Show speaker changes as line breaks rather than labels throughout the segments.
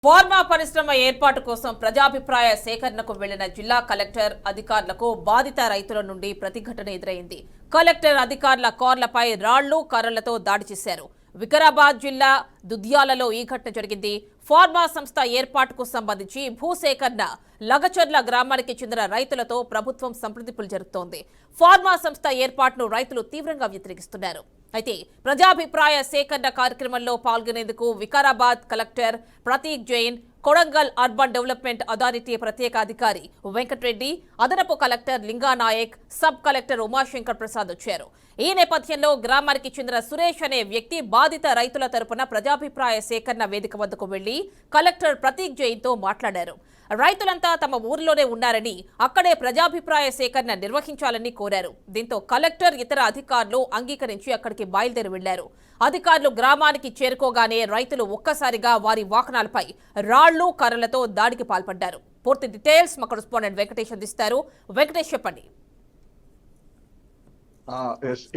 Pharma పరిశ్రమ ఏర్పాటు కోసం ప్రజాభిప్రాయ సేకరణకు వెళ్లిన జిల్లా కలెక్టర్ అధికారులకు బాధిత రైతుల నుండి ప్రతిఘటన ఎదురైంది. కలెక్టర్ అధికారుల కార్లపై రాళ్లు కర్రలతో దాడి చేశారు. వికారాబాద్ జిల్లా దుద్యాలలో ఈ ఘటన జరిగింది. ఫార్మా సంస్థ ఏర్పాటుకు సంబంధించి భూసేకరణ లగచర్ల గ్రామానికి చెందిన రైతులతో ప్రభుత్వం సంప్రదింపులు జరుపుతోంది. ఫార్మా సంస్థ ఏర్పాటును రైతులు తీవ్రంగా వ్యతిరేకిస్తున్నారు. అయితే ప్రజాభిప్రాయ సేకరణ కార్యక్రమంలో పాల్గొనేందుకు Vikarabad collector Prateek Jain, Kodangal urban development authority ప్రత్యేక అధికారి వెంకటరెడ్డి, అదనపు collector Linganayak, sub collector Umashankar Prasad వచ్చారు. ఈ నేపథ్యంలో గ్రామానికి చెందిన సురేష్ అనే వ్యక్తి బాధిత రైతుల తరపున ప్రజాభిప్రాయ సేకరణ వేదిక వద్దకు వెళ్లి కలెక్టర్ ప్రతీక్ జైన్ తో మాట్లాడారు. రైతులంతా తమ ఊరిలోనే ఉన్నారని, అక్కడే ప్రజాభిప్రాయ సేకరణ నిర్వహించాలని కోరారు. దీంతో కలెక్టర్ ఇతర అధికారులు అంగీకరించి అక్కడికి బయలుదేరి వెళ్లారు. అధికారులు గ్రామానికి చేరుకోగానే రైతులు ఒక్కసారిగా వారి వాహనాలపై రాళ్లు కర్రలతో దాడికి పాల్పడ్డారు. పూర్తి డీటెయిల్స్ మా కరెస్పాండెంట్ వెంకటేష్ అందిస్తారు. వెంకటేష్ చెప్పండి.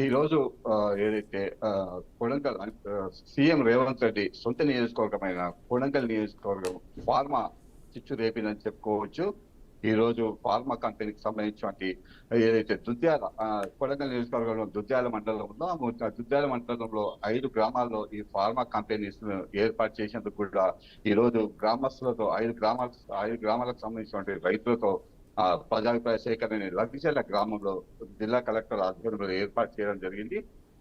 ఈ రోజు ఏదైతే కొడంగల్ సీఎం రేవంత్ రెడ్డి సొంత నియోజకవర్గమైన కొడంగల్ నియోజకవర్గం ఫార్మా చిచ్చు రేపిందని చెప్పుకోవచ్చు. ఈ రోజు ఫార్మా కంపెనీకి సంబంధించినటువంటి ఏదైతే దుద్యాల కొడంగల్ నియోజకవర్గంలో దుద్యాల మండలం ఉందో ఆ దుద్యాల మండలంలో 5 గ్రామాల్లో ఈ ఫార్మా కంపెనీస్ ఏర్పాటు చేసేందుకు కూడా ఈ రోజు గ్రామస్తులతో 5 గ్రామాలకు సంబంధించినటువంటి రైతులతో ప్రజాభిప్రాయ సేకరణ లగ్గిచెర్ల గ్రామంలో జిల్లా కలెక్టర్ ఆధ్వర్యంలో ఏర్పాటు చేయడం జరిగింది.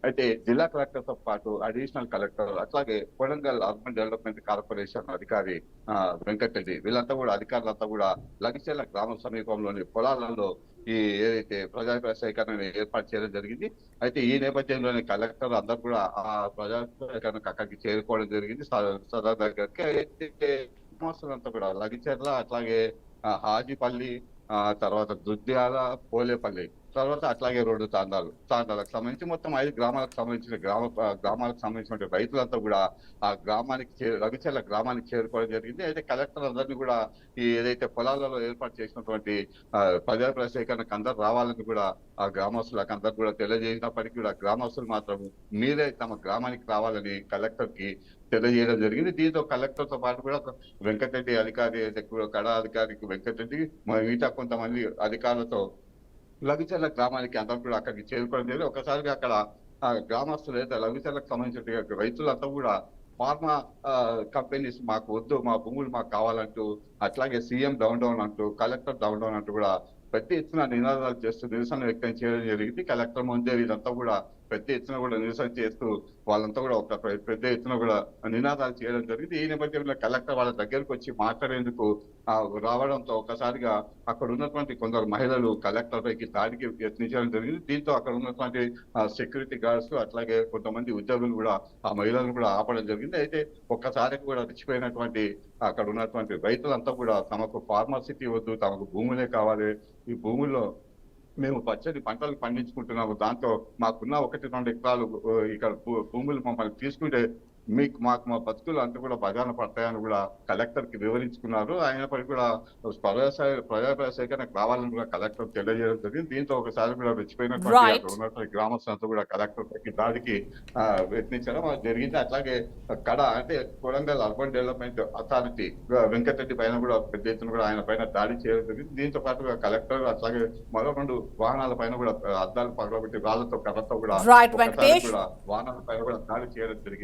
అయితే జిల్లా కలెక్టర్ తో పాటు అడిషనల్ కలెక్టర్, అట్లాగే కొడంగల్ అర్బన్ డెవలప్మెంట్ కార్పొరేషన్ అధికారి వెంకటరెడ్డి, వీళ్ళంతా కూడా అధికారులంతా కూడా లగ్గిచెర్ల గ్రామం సమీపంలోని పొలాలలో ఈ ఏదైతే ప్రజాభిప్రాయ సేకరణ ఏర్పాటు చేయడం జరిగింది. అయితే ఈ నేపథ్యంలోని కలెక్టర్ అందరూ కూడా ఆ ప్రజాభిప్రాయ సేకరణకు అక్కడికి చేరుకోవడం జరిగింది. సదర్ దగ్గరికి అయితే గ్రామస్తులంతా కూడా లగ్గిచెర్ల, అట్లాగే హాజీపల్లి, తర్వాత దుద్యాల, పోలేపల్లి, తర్వాత అట్లాగే 2 తాండాలకు సంబంధించి మొత్తం 5 గ్రామాలకు సంబంధించిన గ్రామాలకు సంబంధించిన రైతులంతా కూడా ఆ గ్రామానికి రఘుచెర్ల గ్రామానికి చేరుకోవడం జరిగింది. అయితే కలెక్టర్ అందరినీ కూడా ఈ ఏదైతే పొలాలలో ఏర్పాటు చేసినటువంటి ప్రజాభిప్రాయ సేకరణకు అందరు రావాలని కూడా ఆ గ్రామస్తులకు అందరు కూడా తెలియజేసినప్పటికీ కూడా గ్రామస్తులు మాత్రం మీరే తమ గ్రామానికి రావాలని కలెక్టర్ కి తెలియజేయడం జరిగింది. దీంతో కలెక్టర్ తో పాటు కూడా వెంకటరెడ్డి అధికారి, కడా అధికారికి వెంకటరెడ్డి, మిగతా కొంతమంది అధికారులతో లఘుచెర్ల గ్రామానికి అందరూ కూడా అక్కడికి చేరుకోవడం జరిగింది. ఒకసారిగా అక్కడ గ్రామస్తులు అయితే లఘుచెర్లకు సంబంధించిన రైతులంతా కూడా ఫార్మా కంపెనీస్ మాకు వద్దు, మా భూములు మాకు కావాలంటూ, అట్లాగే సీఎం డౌన్ అంటూ, కలెక్టర్ డౌన్ అంటూ కూడా పెద్ద ఎత్తున నినాదాలు చేస్తూ నిరసన వ్యక్తం చేయడం జరిగింది. కలెక్టర్ ముందే ఇదంతా కూడా పెద్ద ఎత్తున కూడా నిరసన చేస్తూ వాళ్ళంతా కూడా ఒక పెద్ద ఎత్తున కూడా నినాదాలు చేయడం జరిగింది. ఈ నేపథ్యంలో కలెక్టర్ వాళ్ళ దగ్గరకు వచ్చి మాట్లాడేందుకు రావడంతో ఒకసారిగా అక్కడ ఉన్నటువంటి కొందరు మహిళలు కలెక్టర్ పైకి దాడికి యత్నించడం జరిగింది. దీంతో అక్కడ ఉన్నటువంటి సెక్యూరిటీ గార్డ్స్, అట్లాగే కొంతమంది ఉద్యోగులు కూడా ఆ మహిళలను కూడా ఆపడం జరిగింది. అయితే ఒక్కసారి కూడా రెచ్చిపోయినటువంటి అక్కడ ఉన్నటువంటి రైతులంతా కూడా తమకు ఫార్మాసిటీ వద్దు, తమకు భూములే కావాలి, ఈ భూముల్లో మేము పచ్చని పంటలు పండించుకుంటున్నాము, దాంతో మాకున్న 1-2 ఎకరాలు ఇక్కడ భూములు మమ్మల్ని తీసుకుంటే మాకు మా బతుకులు అంతా కూడా బజాన పడతాయని కూడా కలెక్టర్ కి వివరించుకున్నారు. అయినప్పటికీ కూడా ప్రజాభిప్రాయ సేకరణకు రావాలని కూడా కలెక్టర్ తెలియజేయడం జరిగింది. దీంతో ఒకసారి కూడా రెచ్చిపోయినటువంటి గ్రామస్తులంతా కూడా కలెక్టర్ పైకి దాడికి యత్నించడం జరిగింది. అట్లాగే అంటే Kodangal urban development authority Venkatareddy పైన కూడా పెద్ద ఎత్తున కూడా ఆయన పైన దాడి చేయడం జరిగింది. దీంతో పాటుగా కలెక్టర్ అట్లాగే మరో 2 వాహనాల పైన కూడా అద్దాలు పగలబెట్టి రాళ్లతో కర్రతో కూడా వాహనాల పైన కూడా దాడి చేయడం జరిగింది.